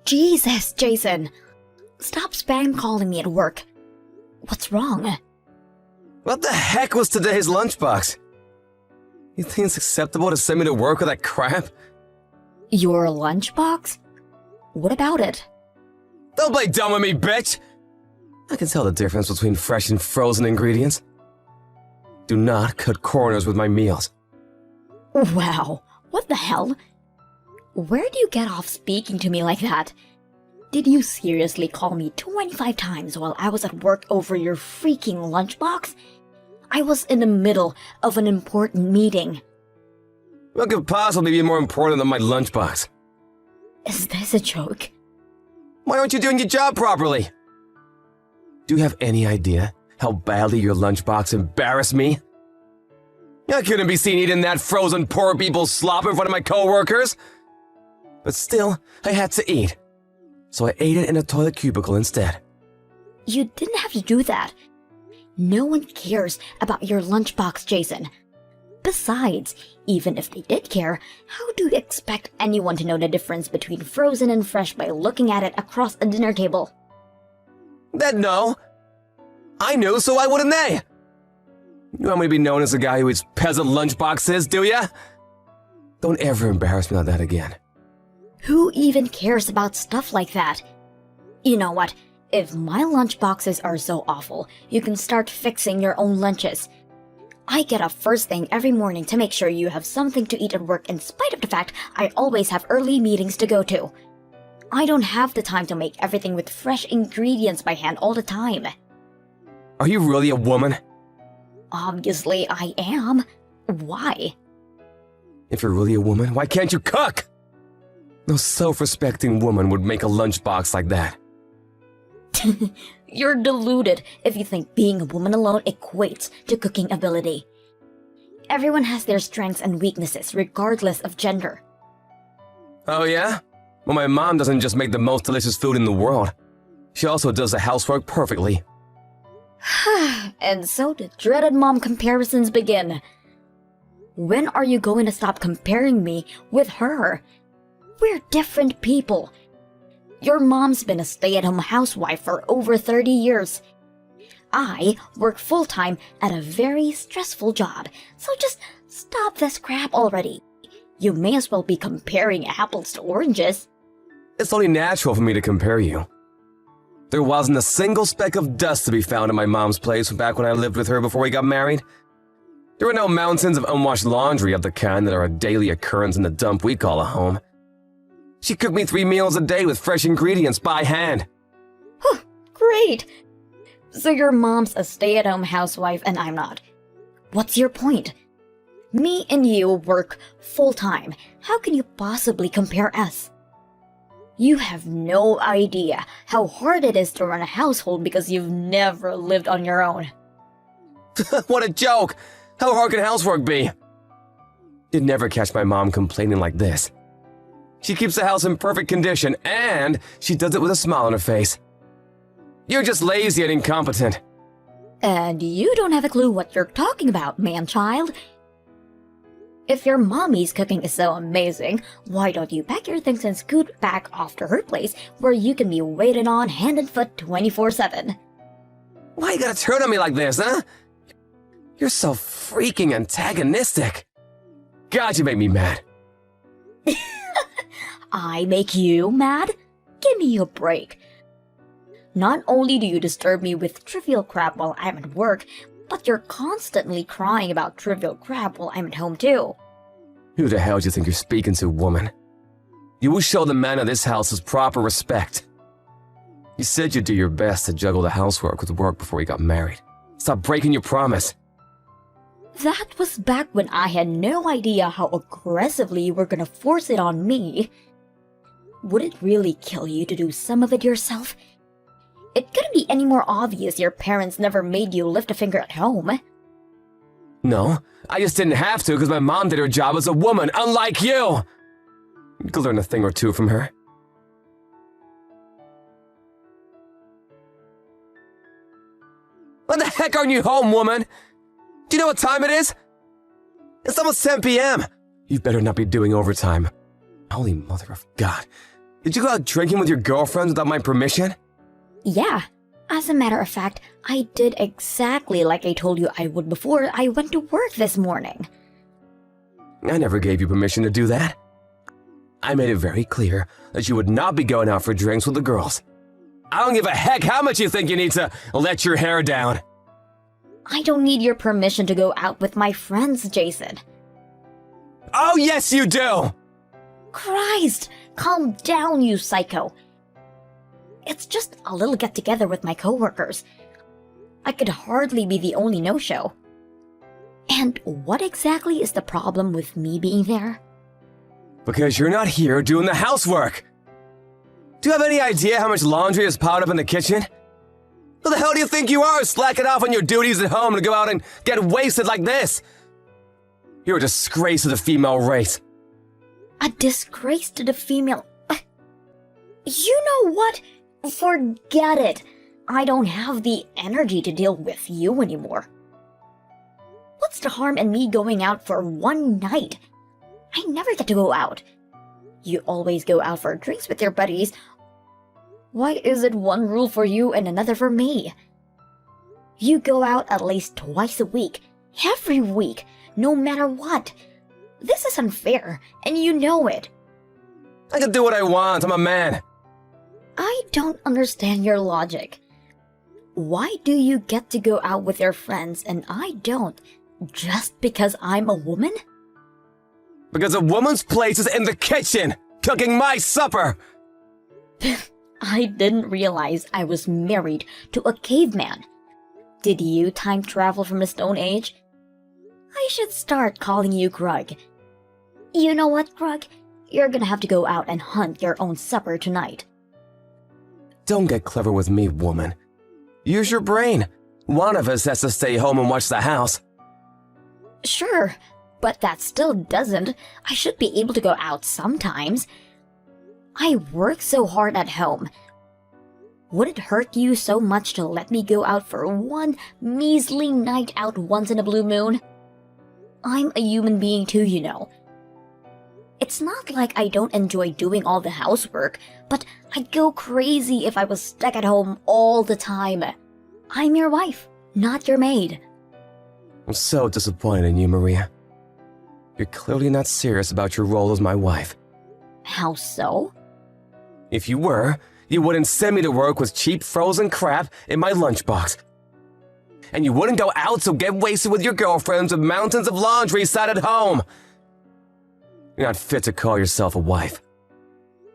Jesus, Jason! Stop spam calling me at work. What's wrong? What the heck was today's lunchbox? You think it's acceptable to send me to work with that crap? Your lunchbox? What about it? Don't play dumb with me, bitch! I can tell the difference between fresh and frozen ingredients. Do not cut corners with my meals. Wow, what the hell? Where do you get off speaking to me like that? Did you seriously call me 25 times while I was at work over your freaking lunchbox? I was in the middle of an important meeting. What could possibly be more important than my lunchbox? Is this a joke? Why aren't you doing your job properly? Do you have any idea how badly your lunchbox embarrassed me? I couldn't be seen eating that frozen poor people's slop in front of my coworkers. But still, I had to eat. So I ate it in a toilet cubicle instead. You didn't have to do that. No one cares about your lunchbox, Jason. Besides, even if they did care, how do you expect anyone to know the difference between frozen and fresh by looking at it across a dinner table? No. I knew, so why wouldn't they? You want me to be known as the guy who eats peasant lunchboxes, do ya? Don't ever embarrass me like that again. Who even cares about stuff like that? You know what? If my lunchboxes are so awful, you can start fixing your own lunches. I get up first thing every morning to make sure you have something to eat at work in spite of the fact I always have early meetings to go to. I don't have the time to make everything with fresh ingredients by hand all the time. Are you really a woman? Obviously I am. Why? If you're really a woman, why can't you cook? No self-respecting woman would make a lunchbox like that. You're deluded if you think being a woman alone equates to cooking ability. Everyone has their strengths and weaknesses regardless of gender. Oh yeah? Well, my mom doesn't just make the most delicious food in the world. She also does the housework perfectly. And so the dreaded mom comparisons begin. When are you going to stop comparing me with her? We're different people. Your mom's been a stay-at-home housewife for over 30 years. I work full-time at a very stressful job, so just stop this crap already. You may as well be comparing apples to oranges. It's only natural for me to compare you. There wasn't a single speck of dust to be found in my mom's place back when I lived with her before we got married. There were no mountains of unwashed laundry of the kind that are a daily occurrence in the dump we call a home. She cooked me 3 meals a day with fresh ingredients by hand. Great! So your mom's a stay-at-home housewife and I'm not. What's your point? Me and you work full-time. How can you possibly compare us? You have no idea how hard it is to run a household because you've never lived on your own. What a joke! How hard can housework be? You'd never catch my mom complaining like this. She keeps the house in perfect condition, and she does it with a smile on her face. You're just lazy and incompetent. And you don't have a clue what you're talking about, man-child. If your mommy's cooking is so amazing, why don't you pack your things and scoot back off to her place where you can be waited on hand and foot 24/7? Why you gotta turn on me like this, huh? You're so freaking antagonistic. God, you make me mad. I make you mad? Give me a break. Not only do you disturb me with trivial crap while I'm at work, but you're constantly crying about trivial crap while I'm at home too. Who the hell do you think you're speaking to, woman? You will show the man of this house his proper respect. You said you'd do your best to juggle the housework with work before we got married. Stop breaking your promise. That was back when I had no idea how aggressively you were gonna force it on me. Would it really kill you to do some of it yourself? It couldn't be any more obvious your parents never made you lift a finger at home. No, I just didn't have to because my mom did her job as a woman, unlike you! You could learn a thing or two from her. When the heck aren't you home, woman? Do you know what time it is? It's almost 10 p.m. You better not be doing overtime. Holy mother of God. Did you go out drinking with your girlfriends without my permission? Yeah, as a matter of fact, I did exactly like I told you I would before I went to work this morning. I never gave you permission to do that. I made it very clear that you would not be going out for drinks with the girls. I don't give a heck how much you think you need to let your hair down. I don't need your permission to go out with my friends, Jason. Oh, yes, you do! Christ, calm down, you psycho. It's just a little get-together with my coworkers. I could hardly be the only no-show. And what exactly is the problem with me being there? Because you're not here doing the housework. Do you have any idea how much laundry is piled up in the kitchen? Who the hell do you think you are, slacking off on your duties at home to go out and get wasted like this? You're a disgrace to the female race. A disgrace to the female... You know what? Forget it. I don't have the energy to deal with you anymore. What's the harm in me going out for one night? I never get to go out. You always go out for drinks with your buddies. Why is it one rule for you and another for me? You go out at least twice a week, every week, no matter what. This is unfair, and you know it. I can do what I want, I'm a man. I don't understand your logic. Why do you get to go out with your friends and I don't, just because I'm a woman? Because a woman's place is in the kitchen, cooking my supper. I didn't realize I was married to a caveman. Did you time travel from the Stone Age? I should start calling you Grug. You know what, Grug? You're gonna have to go out and hunt your own supper tonight. Don't get clever with me, woman. Use your brain. One of us has to stay home and watch the house. Sure, but that still doesn't. I should be able to go out sometimes. I work so hard at home. Would it hurt you so much to let me go out for one measly night out once in a blue moon? I'm a human being too, you know. It's not like I don't enjoy doing all the housework, but I'd go crazy if I was stuck at home all the time. I'm your wife, not your maid. I'm so disappointed in you, Maria. You're clearly not serious about your role as my wife. How so? If you were, you wouldn't send me to work with cheap frozen crap in my lunchbox. And you wouldn't go out to get wasted with your girlfriends with mountains of laundry sat at home. You're not fit to call yourself a wife.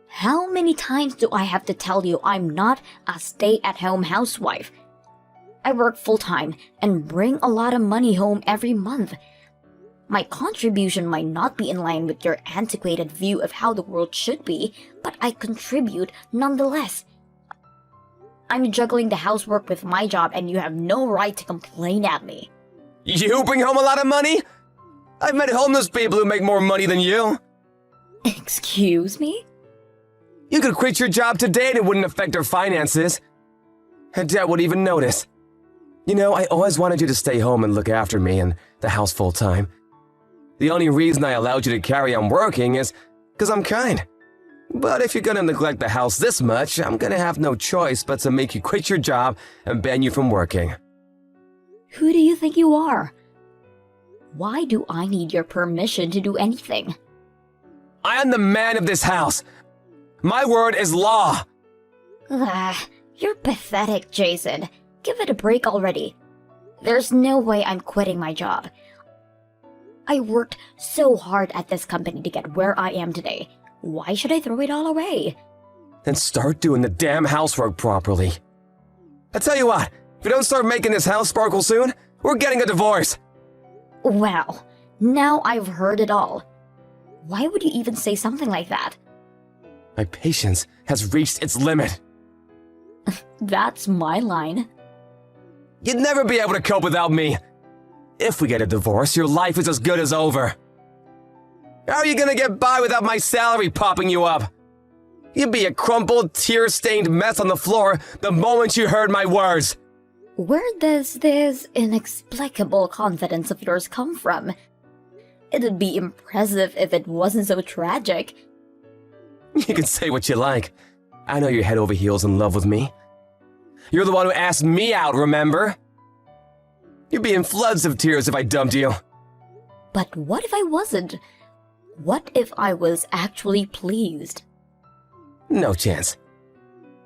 How many times do I have to tell you I'm not a stay-at-home housewife? I work full-time and bring a lot of money home every month. My contribution might not be in line with your antiquated view of how the world should be, but I contribute nonetheless. I'm juggling the housework with my job and you have no right to complain at me. You bring home a lot of money? I've met homeless people who make more money than you. Excuse me? You could quit your job today and it wouldn't affect our finances. And Dad would even notice. You know, I always wanted you to stay home and look after me and the house full time. The only reason I allowed you to carry on working is because I'm kind. But if you're gonna neglect the house this much, I'm gonna have no choice but to make you quit your job and ban you from working. Who do you think you are? Why do I need your permission to do anything? I am the man of this house. My word is law. You're pathetic, Jason. Give it a break already. There's no way I'm quitting my job. I worked so hard at this company to get where I am today. Why should I throw it all away? Then start doing the damn housework properly. I tell you what, if you don't start making this house sparkle soon, we're getting a divorce. Well, now I've heard it all. Why would you even say something like that? My patience has reached its limit. That's my line. You'd never be able to cope without me. If we get a divorce, your life is as good as over. How are you gonna get by without my salary popping you up? You'd be a crumpled, tear-stained mess on the floor the moment you heard my words. Where does this inexplicable confidence of yours come from? It'd be impressive if it wasn't so tragic. You can say what you like. I know you're head over heels in love with me. You're the one who asked me out, remember? You'd be in floods of tears if I dumped you. But what if I wasn't? What if I was actually pleased? No chance.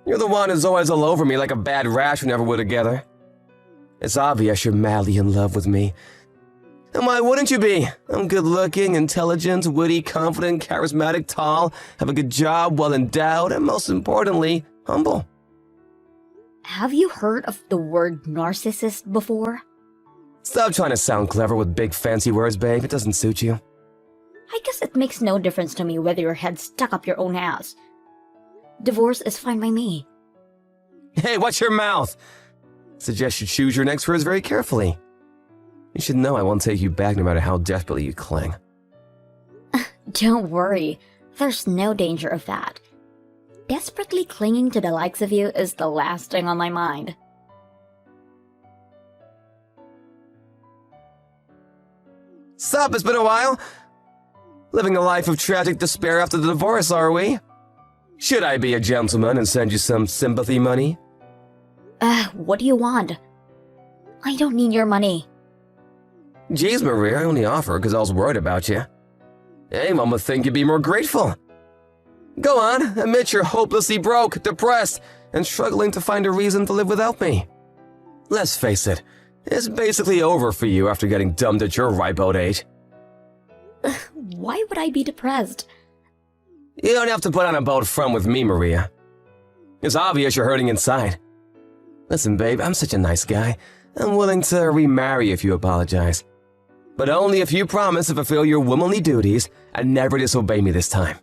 You're the one who's always all over me like a bad rash whenever we're together. It's obvious you're madly in love with me. And why wouldn't you be? I'm good-looking, intelligent, witty, confident, charismatic, tall, have a good job, well-endowed, and most importantly, humble. Have you heard of the word narcissist before? Stop trying to sound clever with big fancy words, babe. It doesn't suit you. I guess it makes no difference to me whether your head's stuck up your own ass. Divorce is fine by me. Hey, watch your mouth! Suggest you choose your next words very carefully. You should know I won't take you back no matter how desperately you cling. Don't worry, there's no danger of that. Desperately clinging to the likes of you is the last thing on my mind. Sup, it's been a while. Living a life of tragic despair after the divorce, are we? Should I be a gentleman and send you some sympathy money? What do you want? I don't need your money. Jeez, Maria, I only offer because I was worried about you. Hey, Mom would think you'd be more grateful. Go on, admit you're hopelessly broke, depressed, and struggling to find a reason to live without me. Let's face it, it's basically over for you after getting dumped at your ripe old age. Why would I be depressed? You don't have to put on a bold front with me, Maria. It's obvious you're hurting inside. Listen, babe, I'm such a nice guy. I'm willing to remarry if you apologize. But only if you promise to fulfill your womanly duties and never disobey me this time.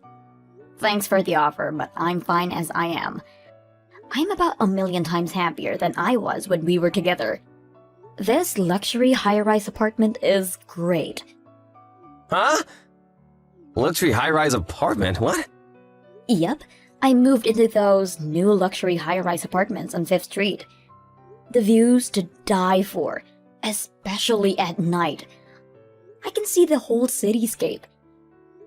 Thanks for the offer, but I'm fine as I am. I'm about 1,000,000 times happier than I was when we were together. This luxury high-rise apartment is great. Huh? Luxury high-rise apartment? What? Yep, I moved into those new luxury high-rise apartments on 5th Street. The views to die for, especially at night. I can see the whole cityscape.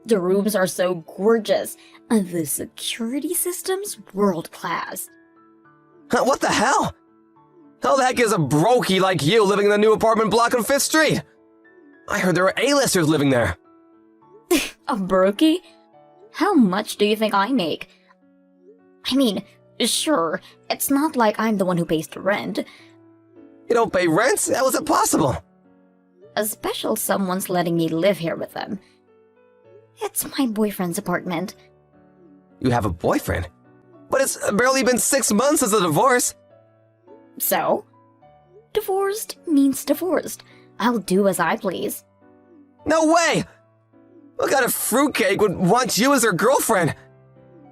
The rooms are so gorgeous, and the security system's world-class. Huh, what the hell? How the heck is a brokey like you living in the new apartment block on 5th Street? I heard there were A-listers living there. A brokey? How much do you think I make? I mean, sure, it's not like I'm the one who pays the rent. You don't pay rent? How is it possible? A special someone's letting me live here with them. It's my boyfriend's apartment. You have a boyfriend? But it's barely been 6 months since the divorce. So? Divorced means divorced. I'll do as I please. No way! What kind of fruitcake would want you as their girlfriend?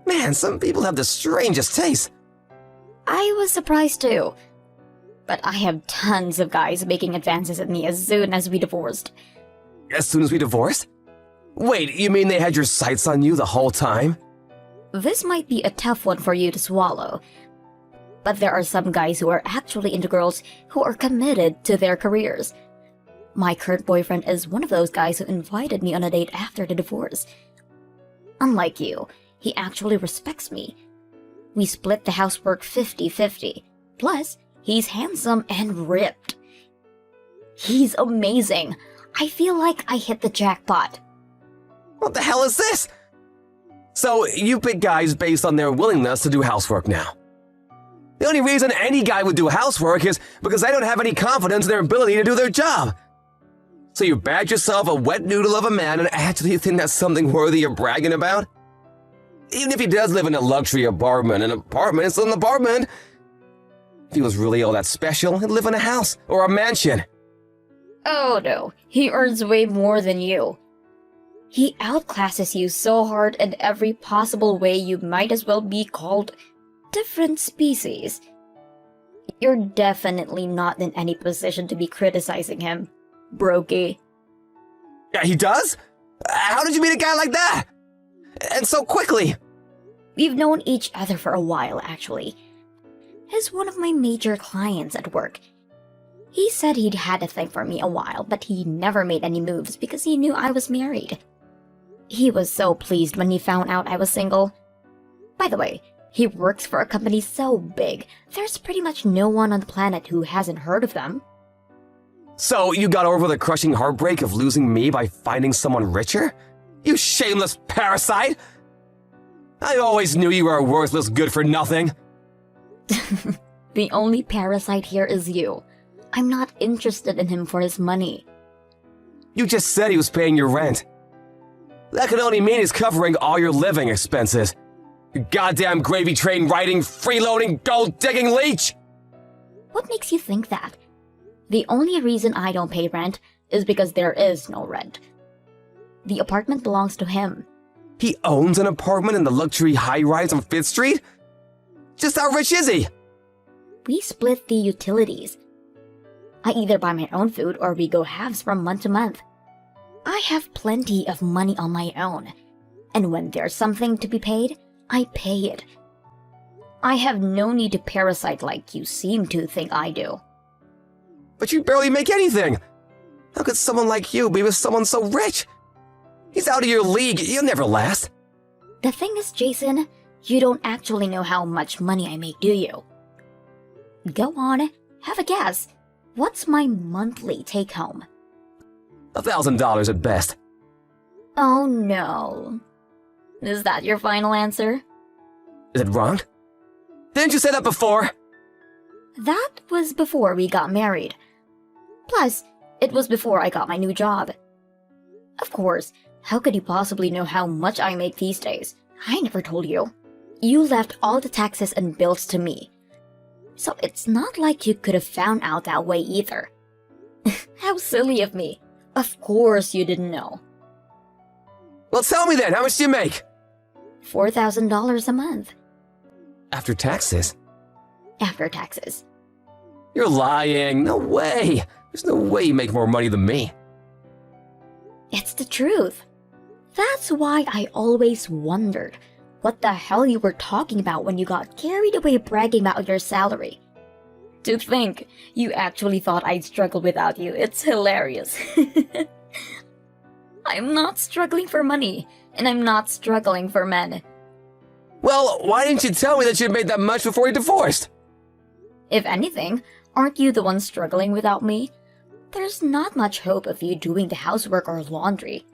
Man, some people have the strangest taste. I was surprised too. But I have tons of guys making advances at me as soon as we divorced. As soon as we divorced? Wait, you mean they had your sights on you the whole time? This might be a tough one for you to swallow. But there are some guys who are actually into girls who are committed to their careers. My current boyfriend is one of those guys who invited me on a date after the divorce. Unlike you, he actually respects me. We split the housework 50-50. Plus, he's handsome and ripped. He's amazing. I feel like I hit the jackpot. What the hell is this? So, you pick guys based on their willingness to do housework now. The only reason any guy would do housework is because they don't have any confidence in their ability to do their job. So you bag yourself a wet noodle of a man and actually think that's something worthy of bragging about? Even if he does live in a luxury apartment, an apartment is still an apartment. If he was really all that special, he'd live in a house or a mansion. Oh no, he earns way more than you. He outclasses you so hard in every possible way you might as well be called different species. You're definitely not in any position to be criticizing him, brokey. Yeah, he does? How did you meet a guy like that? And so quickly? We've known each other for a while, actually. He's one of my major clients at work. He said he'd had a thing for me a while, but he never made any moves because he knew I was married. He was so pleased when he found out I was single. By the way, he works for a company so big, there's pretty much no one on the planet who hasn't heard of them. So you got over the crushing heartbreak of losing me by finding someone richer? You shameless parasite! I always knew you were a worthless good-for-nothing. The only parasite here is you. I'm not interested in him for his money. You just said he was paying your rent. That could only mean he's covering all your living expenses. You goddamn gravy train riding, freeloading, gold-digging leech! What makes you think that? The only reason I don't pay rent is because there is no rent. The apartment belongs to him. He owns an apartment in the luxury high-rise on 5th Street? Just how rich is he? We split the utilities. I either buy my own food or we go halves from month to month. I have plenty of money on my own, and when there's something to be paid, I pay it. I have no need to parasite like you seem to think I do. But you barely make anything. How could someone like you be with someone so rich? He's out of your league. You'll never last. The thing is, Jason, you don't actually know how much money I make, do you? Go on, have a guess. What's my monthly take-home? $1,000 at best. Oh no. Is that your final answer? Is it wrong? Didn't you say that before? That was before we got married. Plus, it was before I got my new job. Of course, how could you possibly know how much I make these days? I never told you. You left all the taxes and bills to me. So it's not like you could have found out that way either. How silly of me. Of course you didn't know. Well, tell me then, how much do you make? $4,000 a month. After taxes? After taxes. You're lying. No way. There's no way you make more money than me. It's the truth. That's why I always wondered what the hell you were talking about when you got carried away bragging about your salary. To think you actually thought I'd struggle without you, it's hilarious. I'm not struggling for money, and I'm not struggling for men. Well, why didn't you tell me that you'd made that much before you divorced? If anything, aren't you the one struggling without me? There's not much hope of you doing the housework or laundry.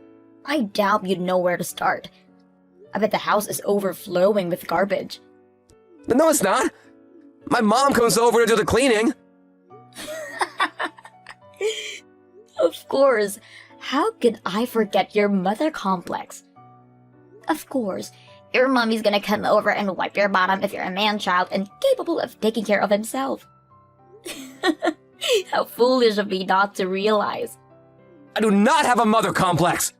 I doubt you'd know where to start. I bet the house is overflowing with garbage. No, it's not. My mom comes over to do the cleaning. Of course. How could I forget your mother complex? Of course. Your mommy's gonna come over and wipe your bottom if you're a man-child and capable of taking care of himself. How foolish of me not to realize. I do not have a mother complex.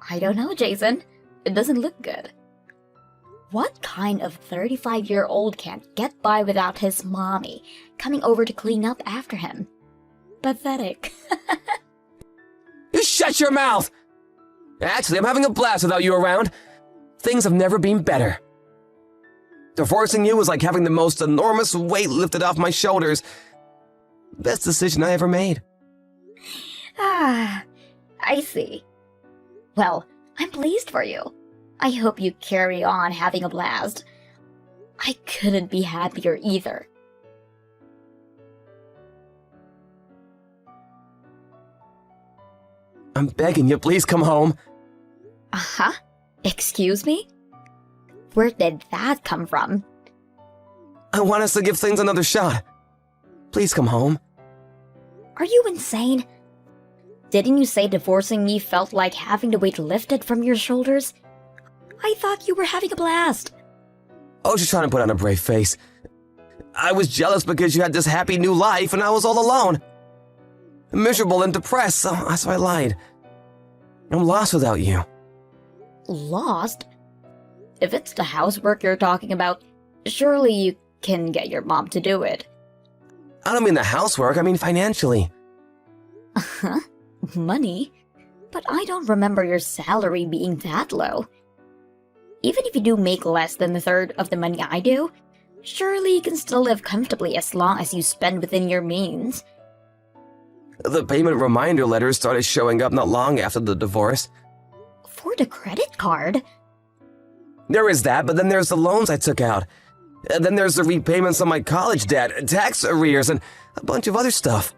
I don't know, Jason. It doesn't look good. What kind of 35-year-old can't get by without his mommy coming over to clean up after him? Pathetic. You shut your mouth! Actually, I'm having a blast without you around. Things have never been better. Divorcing you was like having the most enormous weight lifted off my shoulders. Best decision I ever made. Ah, I see. Well, I'm pleased for you. I hope you carry on having a blast. I couldn't be happier either. I'm begging you, please come home. Uh-huh? Excuse me? Where did that come from? I want us to give things another shot. Please come home. Are you insane? Didn't you say divorcing me felt like having the weight lifted from your shoulders? I thought you were having a blast. I was just trying to put on a brave face. I was jealous because you had this happy new life and I was all alone. Miserable and depressed, so I lied. I'm lost without you. Lost? If it's the housework you're talking about, surely you can get your mom to do it. I don't mean the housework, I mean financially. Uh-huh. Money? But I don't remember your salary being that low. Even if you do make less than a third of the money I do, surely you can still live comfortably as long as you spend within your means. The payment reminder letters started showing up not long after the divorce. For the credit card? There is that, but then there's the loans I took out. And then there's the repayments on my college debt, tax arrears, and a bunch of other stuff.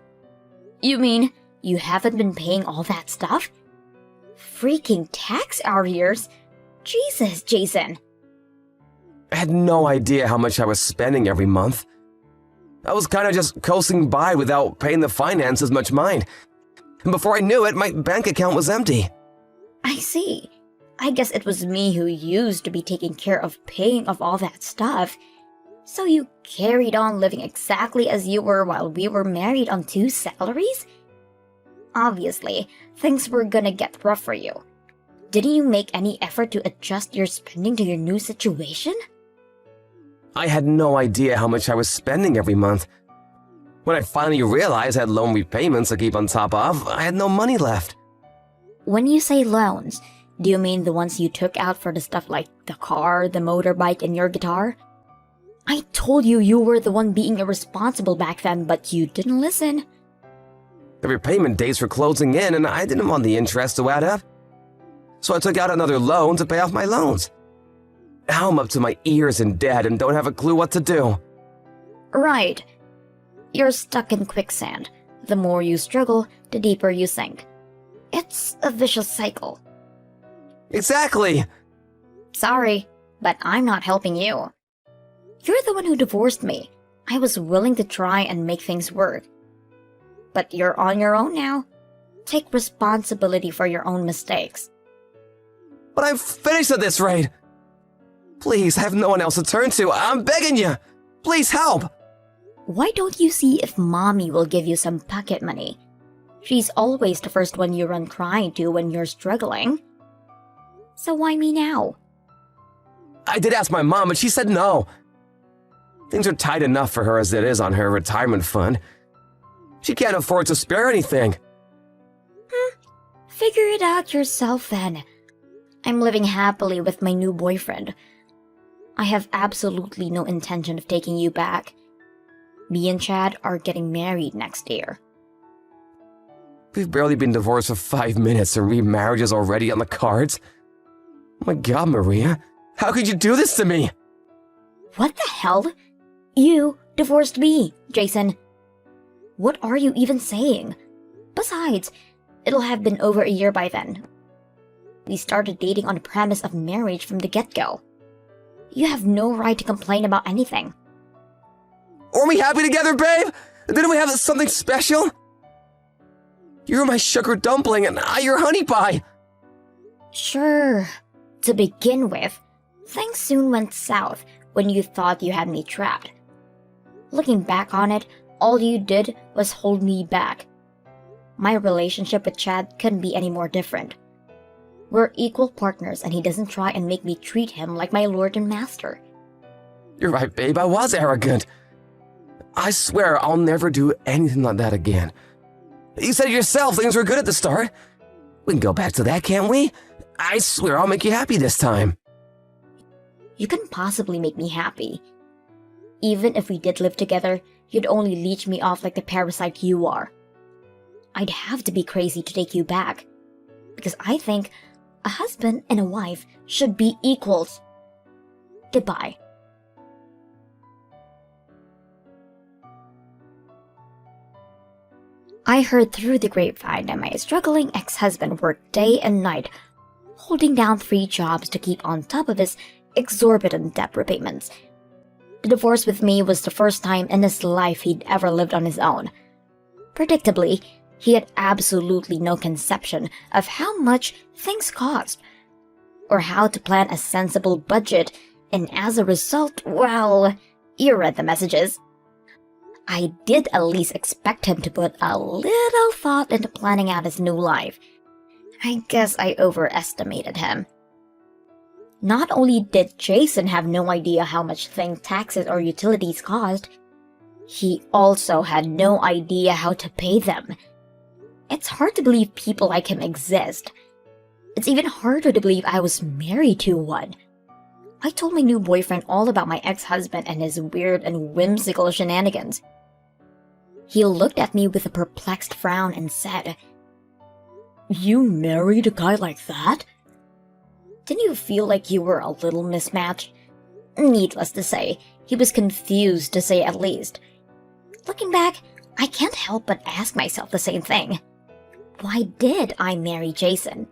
You mean you haven't been paying all that stuff? Freaking tax arrears? Jesus, Jason. I had no idea how much I was spending every month. I was kind of just coasting by without paying the finances much mind. And before I knew it, my bank account was empty. I see. I guess it was me who used to be taking care of paying off all that stuff. So you carried on living exactly as you were while we were married on 2 salaries? Obviously, things were gonna get rough for you. Didn't you make any effort to adjust your spending to your new situation? I had no idea how much I was spending every month. When I finally realized I had loan repayments to keep on top of, I had no money left. When you say loans, do you mean the ones you took out for the stuff like the car, the motorbike, and your guitar? I told you you were the one being irresponsible back then, but you didn't listen. The repayment dates were closing in and I didn't want the interest to add up. So I took out another loan to pay off my loans. Now I'm up to my ears in debt and don't have a clue what to do. Right. You're stuck in quicksand. The more you struggle, the deeper you sink. It's a vicious cycle. Exactly! Sorry, but I'm not helping you. You're the one who divorced me. I was willing to try and make things work. But you're on your own now. Take responsibility for your own mistakes. But I'm finished at this rate! Please, I have no one else to turn to. I'm begging you! Please help! Why don't you see if Mommy will give you some pocket money? She's always the first one you run crying to when you're struggling. So why me now? I did ask my mom, but she said no. Things are tight enough for her as it is on her retirement fund. She can't afford to spare anything. Figure it out yourself then. I'm living happily with my new boyfriend. I have absolutely no intention of taking you back. Me and Chad are getting married next year. We've barely been divorced for 5 minutes and remarriage is already on the cards. Oh my God, Maria. How could you do this to me? What the hell? You divorced me, Jason. What are you even saying? Besides, it'll have been over a year by then. We started dating on the premise of marriage from the get-go. You have no right to complain about anything. Are we happy together, babe? Didn't we have something special? You're my sugar dumpling and I your honey pie. Sure. To begin with, things soon went south when you thought you had me trapped. Looking back on it, all you did was hold me back. My relationship with Chad couldn't be any more different. We're equal partners and he doesn't try and make me treat him like my lord and master. You're right, babe. I was arrogant. I swear I'll never do anything like that again. You said it yourself, things were good at the start. We can go back to that, can't we? I swear I'll make you happy this time. You couldn't possibly make me happy. Even if we did live together, you'd only leech me off like the parasite you are. I'd have to be crazy to take you back. Because I think a husband and a wife should be equals. Goodbye. I heard through the grapevine that my struggling ex-husband worked day and night, holding down 3 jobs to keep on top of his exorbitant debt repayments. The divorce with me was the first time in his life he'd ever lived on his own. Predictably, he had absolutely no conception of how much things cost, or how to plan a sensible budget, and as a result, well, you read the messages. I did at least expect him to put a little thought into planning out his new life. I guess I overestimated him. Not only did Jason have no idea how much taxes or utilities cost, he also had no idea how to pay them. It's hard to believe people like him exist. It's even harder to believe I was married to one. I told my new boyfriend all about my ex-husband and his weird and whimsical shenanigans. He looked at me with a perplexed frown and said, "You married a guy like that?" Didn't you feel like you were a little mismatched? Needless to say, he was confused to say at least. Looking back, I can't help but ask myself the same thing. Why did I marry Jason?